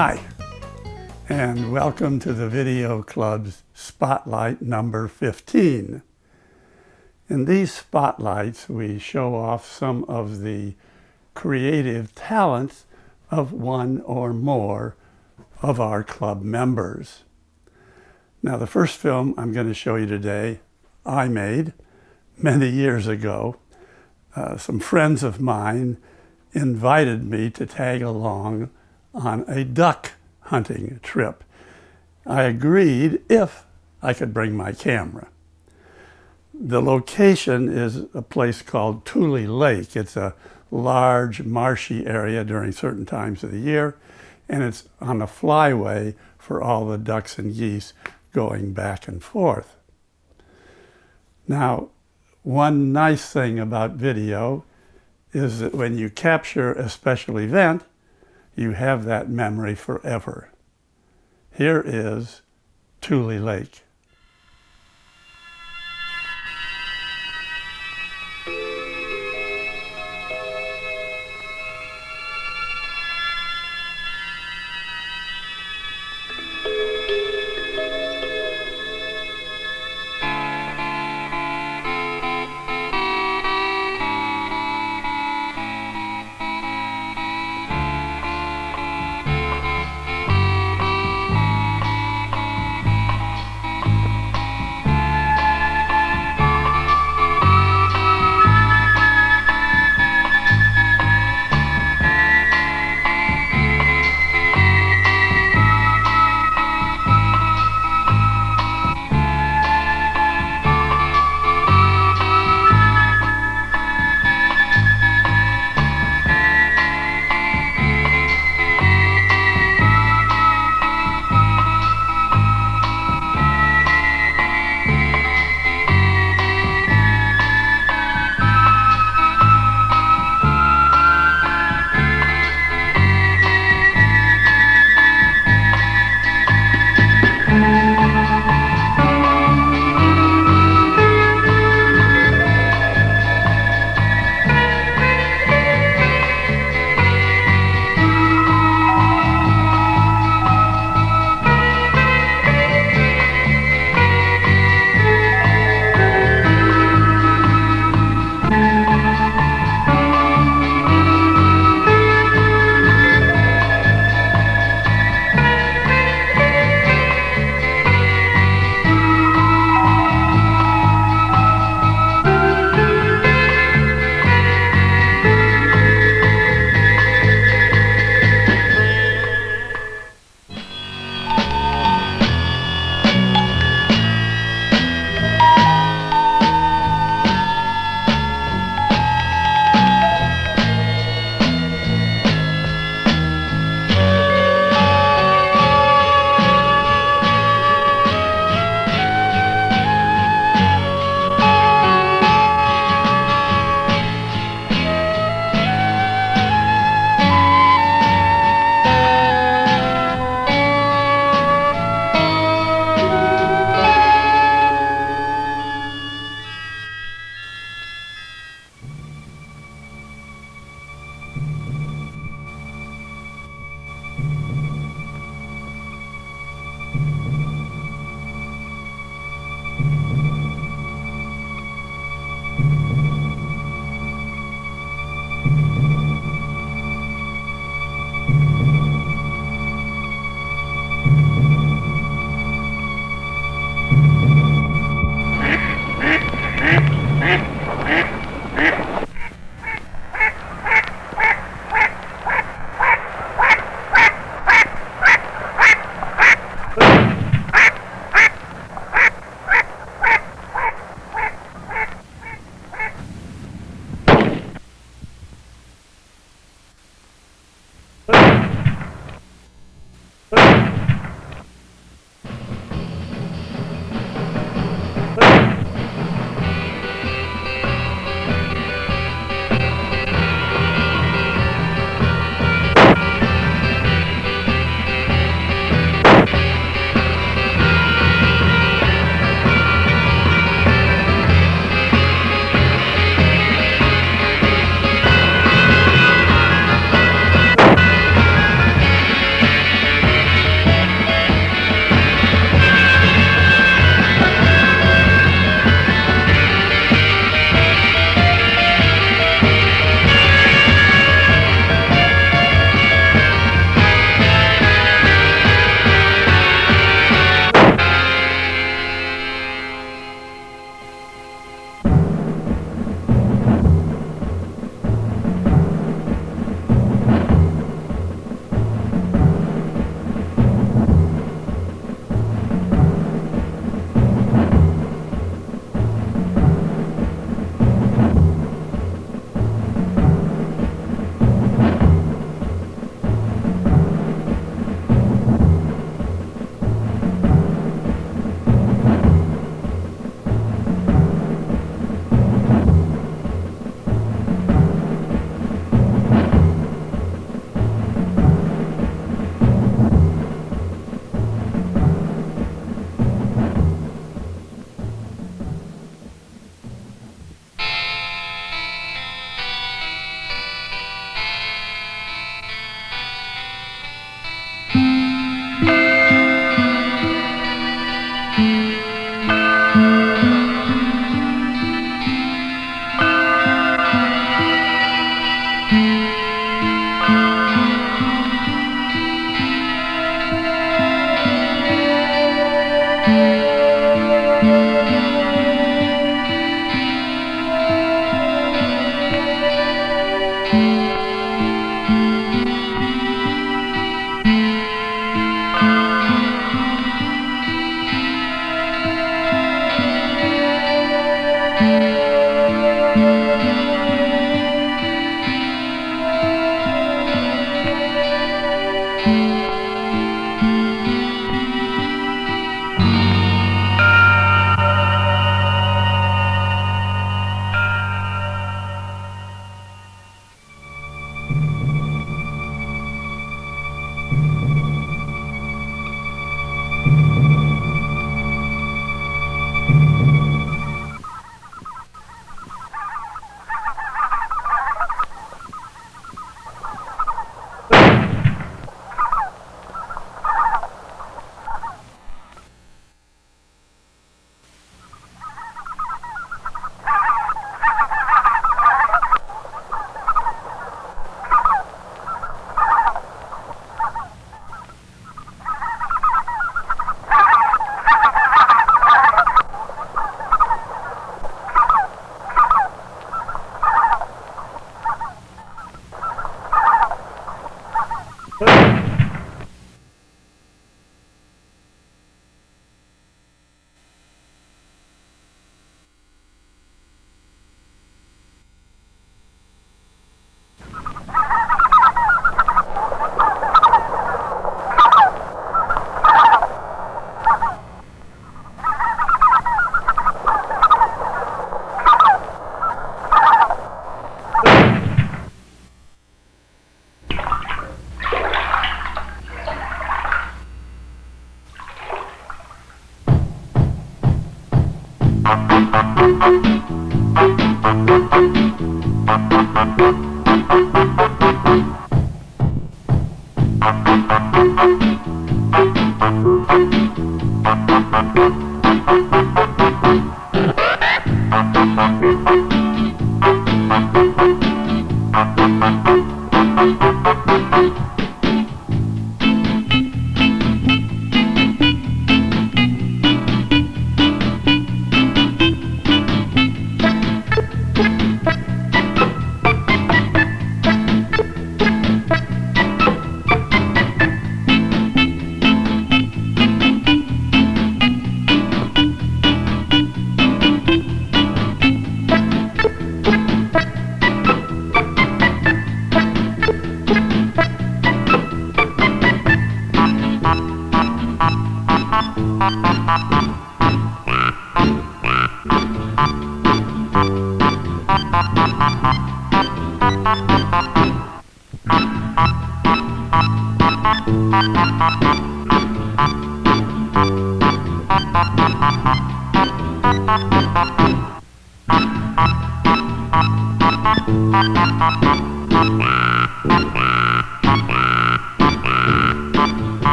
Hi, and welcome to the Video Club's Spotlight number 15. In these spotlights, we show off some of the creative talents of one or more of our club members. Now, the first film I'm going to show you today, I made many years ago. Some friends of mine invited me to tag along on a duck hunting trip. I agreed if I could bring my camera. The location is a place called Tule Lake. It's a large marshy area during certain times of the year, and it's on a flyway for all the ducks and geese going back and forth. Now, one nice thing about video is that when you capture a special event, you have that memory forever. Here is Tule Lake.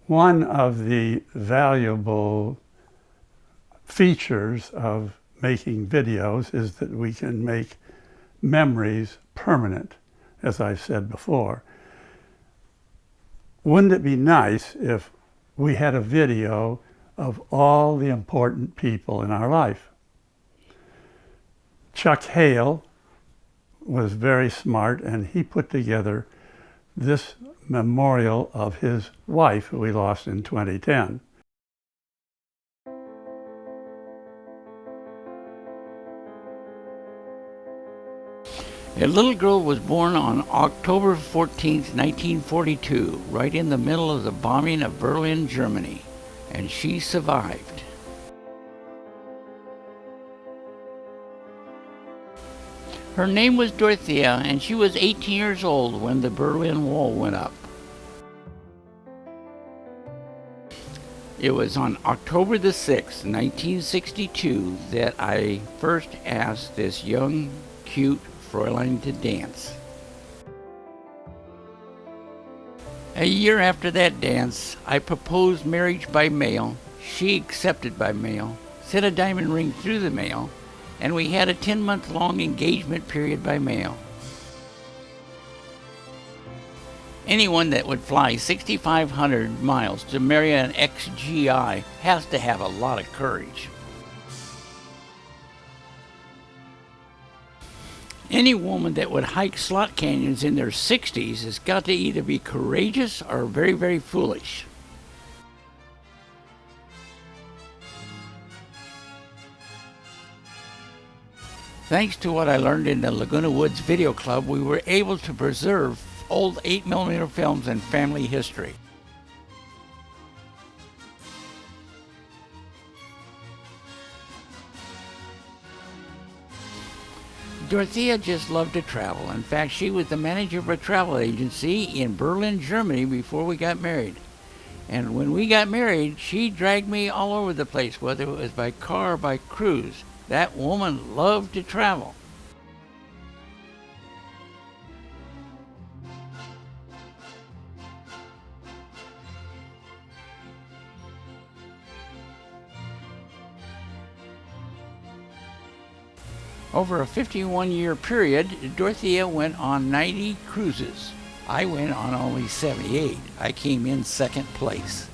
One of the valuable features of making videos is that we can make memories permanent, as I've said before. Wouldn't it be nice if we had a video of all the important people in our life? Chuck Hale was very smart, and he put together this memorial of his wife, who we lost in 2010. A little girl was born on October 14, 1942, right in the middle of the bombing of Berlin, Germany, and she survived. Her name was Dorothea, and she was 18 years old when the Berlin Wall went up. It was on October the 6th, 1962, that I first asked this young, cute Fräulein to dance. A year after that dance, I proposed marriage by mail. She accepted by mail, sent a diamond ring through the mail, and we had a 10-month-long engagement period by mail. Anyone that would fly 6,500 miles to marry an ex-GI has to have a lot of courage. Any woman that would hike slot canyons in their 60s has got to either be courageous or very, very foolish. Thanks to what I learned in the Laguna Woods Video Club, we were able to preserve old 8mm films and family history. Dorothea just loved to travel. In fact, she was the manager of a travel agency in Berlin, Germany before we got married. And when we got married, she dragged me all over the place, whether it was by car or by cruise. That woman loved to travel. Over a 51-year period, Dorothea went on 90 cruises. I went on only 78. I came in second place.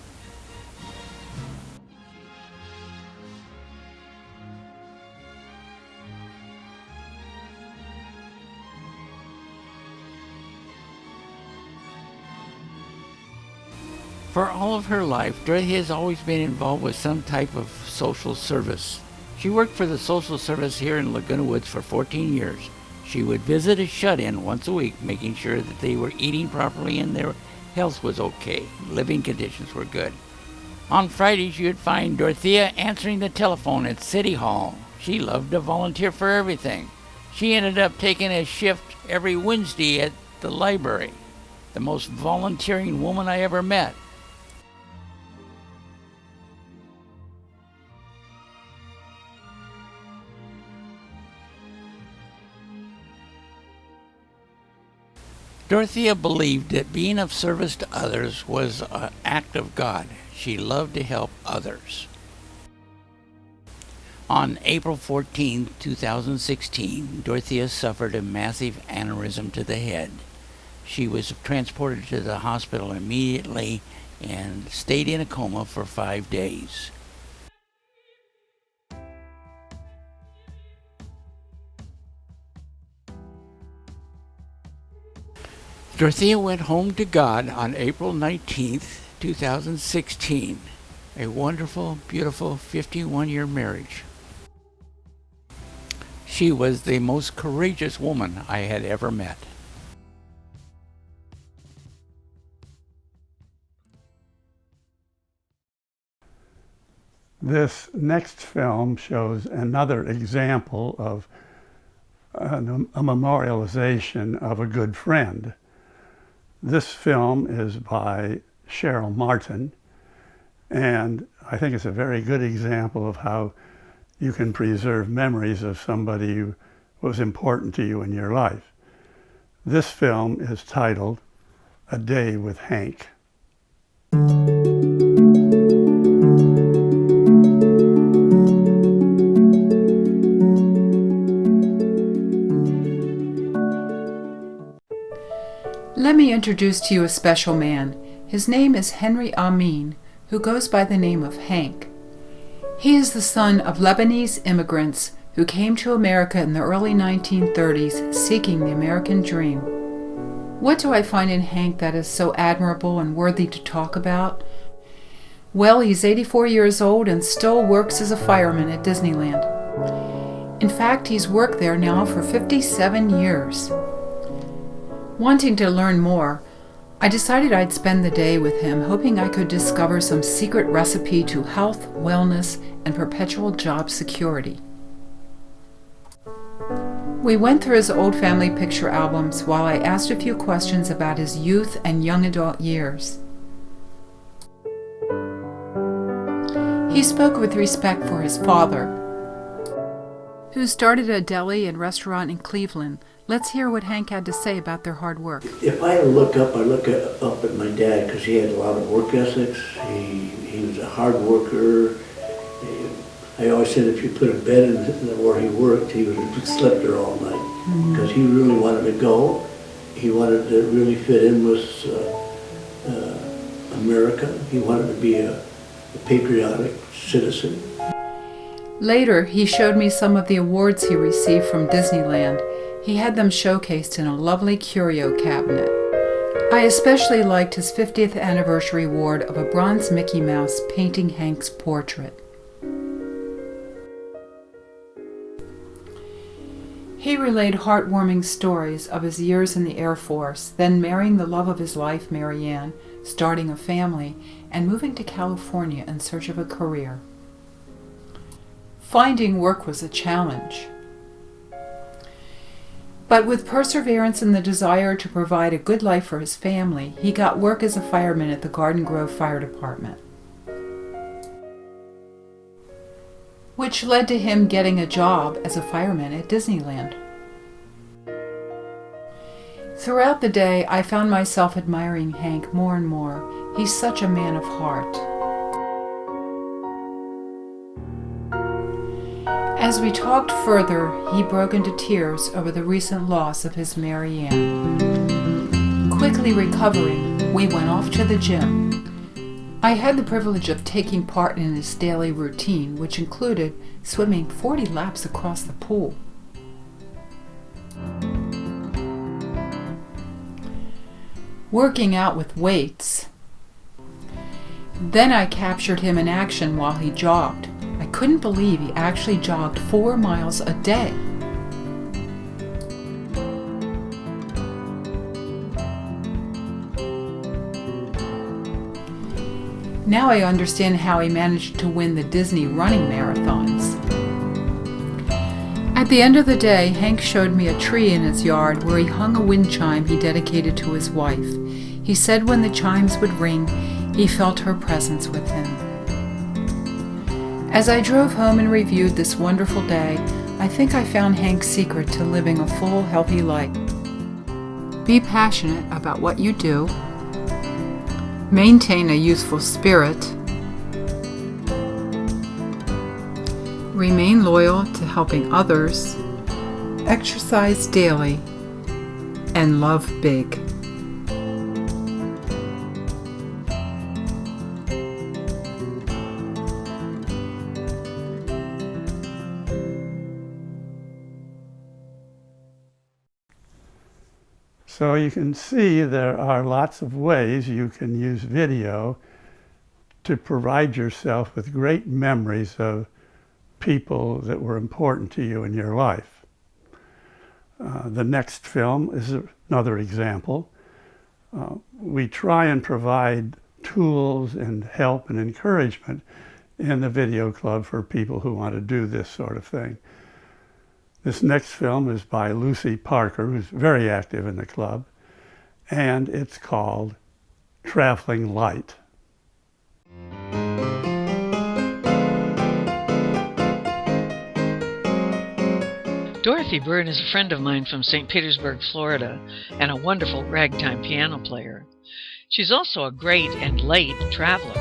For all of her life, Dorothea has always been involved with some type of social service. She worked for the social service here in Laguna Woods for 14 years. She would visit a shut-in once a week, making sure that they were eating properly and their health was okay. Living conditions were good. On Fridays, you would find Dorothea answering the telephone at City Hall. She loved to volunteer for everything. She ended up taking a shift every Wednesday at the library. The most volunteering woman I ever met. Dorothea believed that being of service to others was an act of God. She loved to help others. On April 14, 2016, Dorothea suffered a massive aneurysm to the head. She was transported to the hospital immediately and stayed in a coma for 5 days. Dorothea went home to God on April 19th, 2016. A wonderful, beautiful 51-year marriage. She was the most courageous woman I had ever met. This next film shows another example of a memorialization of a good friend. This film is by Cheryl Martin, and I think it's a very good example of how you can preserve memories of somebody who was important to you in your life. This film is titled A Day with Hank. Let me introduce to you a special man. His name is Henry Amin, who goes by the name of Hank. He is the son of Lebanese immigrants who came to America in the early 1930s seeking the American dream. What do I find in Hank that is so admirable and worthy to talk about? Well, he's 84 years old and still works as a fireman at Disneyland. In fact, he's worked there now for 57 years. Wanting to learn more, I decided I'd spend the day with him, hoping I could discover some secret recipe to health, wellness, and perpetual job security. We went through his old family picture albums while I asked a few questions about his youth and young adult years. He spoke with respect for his father, who started a deli and restaurant in Cleveland. Let's hear what Hank had to say about their hard work. If I look up, I look up at my dad because he had a lot of work ethics. He was a hard worker. I always said if you put a bed in where he worked, he would have slept there all night because he really wanted to go. He wanted to really fit in with America. He wanted to be a patriotic citizen. Later, he showed me some of the awards he received from Disneyland. He had them showcased in a lovely curio cabinet. I especially liked his 50th anniversary award of a bronze Mickey Mouse painting Hank's portrait. He relayed heartwarming stories of his years in the Air Force, then marrying the love of his life, Mary Ann, starting a family, and moving to California in search of a career. Finding work was a challenge. But with perseverance and the desire to provide a good life for his family, he got work as a fireman at the Garden Grove Fire Department, which led to him getting a job as a fireman at Disneyland. Throughout the day, I found myself admiring Hank more and more. He's such a man of heart. As we talked further, he broke into tears over the recent loss of his Mary Ann. Quickly recovering, we went off to the gym. I had the privilege of taking part in his daily routine, which included swimming 40 laps across the pool. Working out with weights. Then I captured him in action while he jogged. I couldn't believe he actually jogged 4 miles a day. Now I understand how he managed to win the Disney running marathons. At the end of the day, Hank showed me a tree in his yard where he hung a wind chime he dedicated to his wife. He said when the chimes would ring, he felt her presence with him. As I drove home and reviewed this wonderful day, I think I found Hank's secret to living a full, healthy life. Be passionate about what you do. Maintain a youthful spirit. Remain loyal to helping others. Exercise daily. And love big. So you can see there are lots of ways you can use video to provide yourself with great memories of people that were important to you in your life. The next film is another example. We try and provide tools and help and encouragement in the video club for people who want to do this sort of thing. This next film is by Lucy Parker, who's very active in the club, and it's called Traveling Light. Dorothy Byrne is a friend of mine from St. Petersburg, Florida, and a wonderful ragtime piano player. She's also a great and late traveler.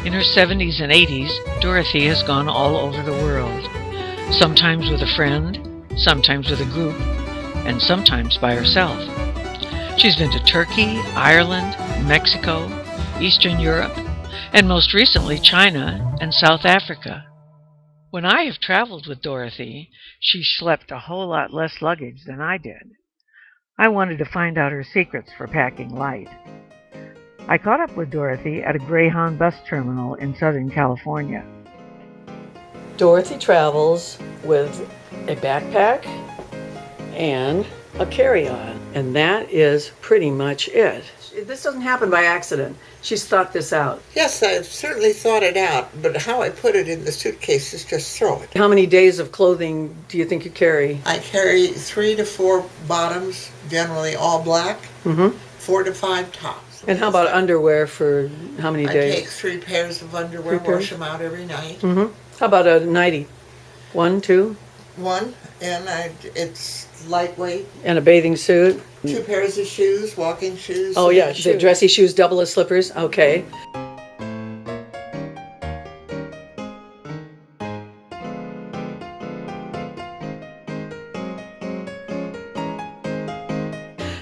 In her 70s and 80s, Dorothy has gone all over the world, sometimes with a friend, sometimes with a group, and sometimes by herself. She's been to Turkey, Ireland, Mexico, Eastern Europe, and most recently China and South Africa. When I have traveled with Dorothy, she schlepped a whole lot less luggage than I did. I wanted to find out her secrets for packing light. I caught up with Dorothy at a Greyhound bus terminal in Southern California. Dorothy travels with a backpack and a carry-on, and that is pretty much it. This doesn't happen by accident. She's thought this out. Yes, I've certainly thought it out, but how I put it in the suitcase is just throw it. How many days of clothing do you think you carry? I carry 3 to 4 bottoms, generally all black, 4 to 5 tops. And how about underwear for how many days? I take 3 pairs of underwear, wash them out every night. How about a nightie? 1, 2? 1, and it's lightweight. And a bathing suit? 2 pairs of shoes, walking shoes. Oh yeah, the dressy shoes double as slippers? Okay.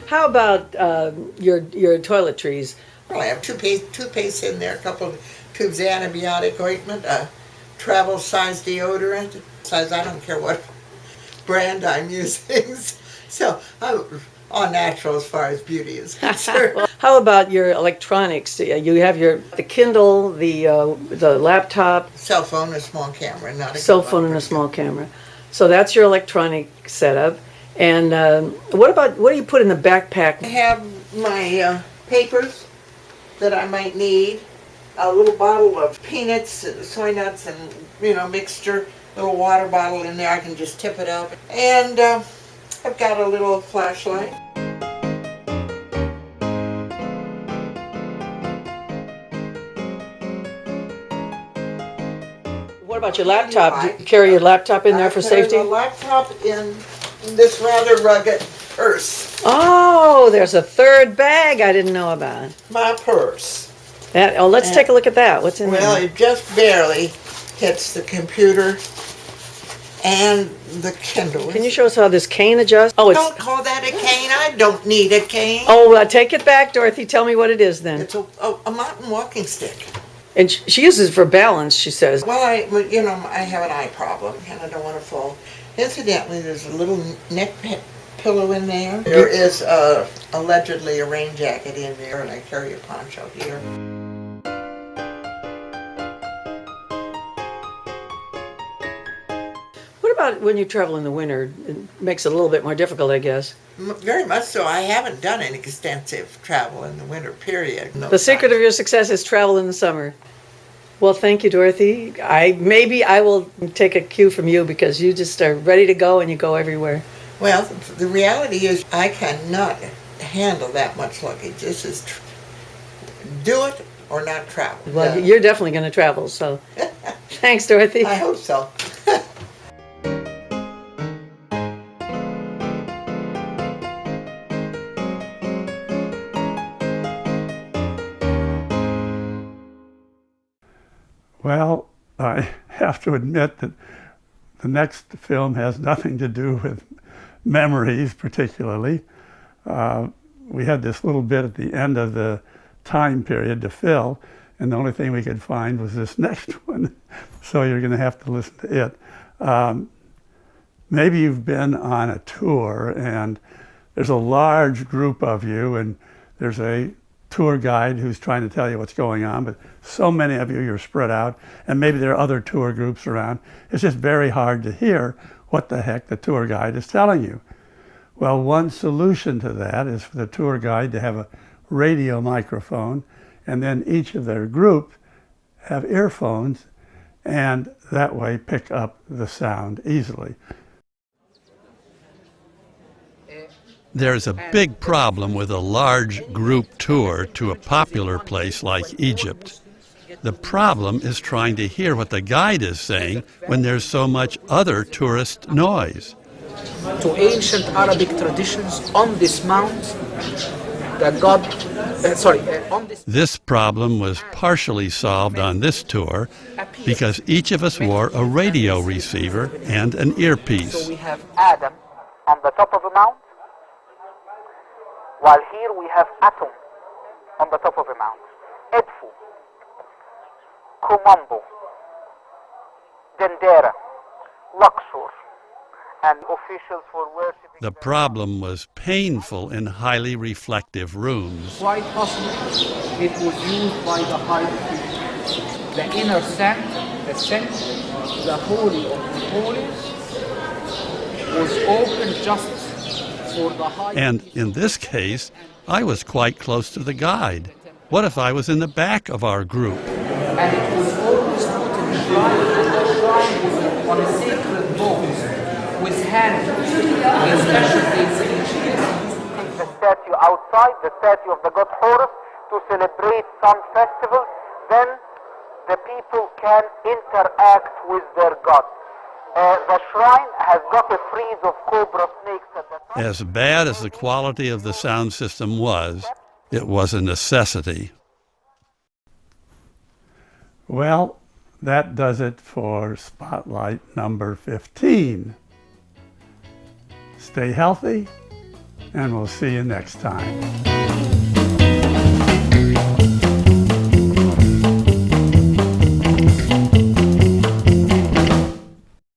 How about your toiletries? Well, I have toothpaste in there, a couple of tubes of antibiotic ointment, a travel size deodorant. Size, I don't care what brand I'm using. So I'm all natural as far as beauty is concerned. How about your electronics? You have the Kindle, the laptop. Cell phone, a small camera, not a cell phone and a small camera. So that's your electronic setup. And what do you put in the backpack? I have my papers that I might need, a little bottle of peanuts, soy nuts, and mixture, little water bottle in there. I can just tip it up, and I've got a little flashlight. What about your laptop? Do you carry your laptop in there for safety? I carry the laptop in this rather rugged purse. Oh, there's a third bag I didn't know about. My purse. Let's take a look at that. What's in Well, there? it just barely hits the computer and the Kindle. Can you show us how this cane adjusts? Oh, it's. Don't call that a cane. I don't need a cane. Oh, take it back, Dorothy. Tell me what it is then. It's a mountain walking stick. And she uses it for balance, she says. Well, I have an eye problem and I don't want to fall. Incidentally, there's a little neck pillow in there. There is allegedly a rain jacket in there, and I carry a poncho here. What about when you travel in the winter? It makes it a little bit more difficult, I guess. Very much so. I haven't done any extensive travel in the winter period. The secret of your success is travel in the summer. Well, thank you, Dorothy. Maybe I will take a cue from you because you just are ready to go and you go everywhere. Well, the reality is I cannot handle that much luggage. This is do it or not travel. Well, you're definitely going to travel, so thanks, Dorothy. I hope so. Well, I have to admit that the next film has nothing to do with memories particularly. We had this little bit at the end of the time period to fill, and the only thing we could find was this next one. So you're going to have to listen to it. Maybe you've been on a tour and there's a large group of you and there's a tour guide who's trying to tell you what's going on, but so many of you, you're spread out, and maybe there are other tour groups around. It's just very hard to hear what the heck the tour guide is telling you. Well, one solution to that is for the tour guide to have a radio microphone, and then each of their group have earphones, and that way pick up the sound easily. There's a big problem with a large group tour to a popular place like Egypt. The problem is trying to hear what the guide is saying when there's so much other tourist noise. To ancient Arabic traditions on this mount, This problem was partially solved on this tour because each of us wore a radio receiver and an earpiece. So we have Adam on the top of a mount, while here we have Atum on the top of a mount. Edfu, Kumambo, Dendera, Luxor, and officials for worshiping. The problem was painful in highly reflective rooms. Quite possibly it was used by the high priest. The inner sanctum, the sanctum, the holy of the holies, was open just for the high And priest. in this case, I was quite close to the guide. What if I was in the back of our group? And it was always put in the shrine, and the shrine was on a sacred boat with hands, in special designation. The statue outside, the statue of the god Horus, to celebrate some festival, then the people can interact with their god. The shrine has got a frieze of cobra snakes at the top. As bad as the quality of the sound system was, it was a necessity. Well, that does it for Spotlight number 15. Stay healthy, and we'll see you next time.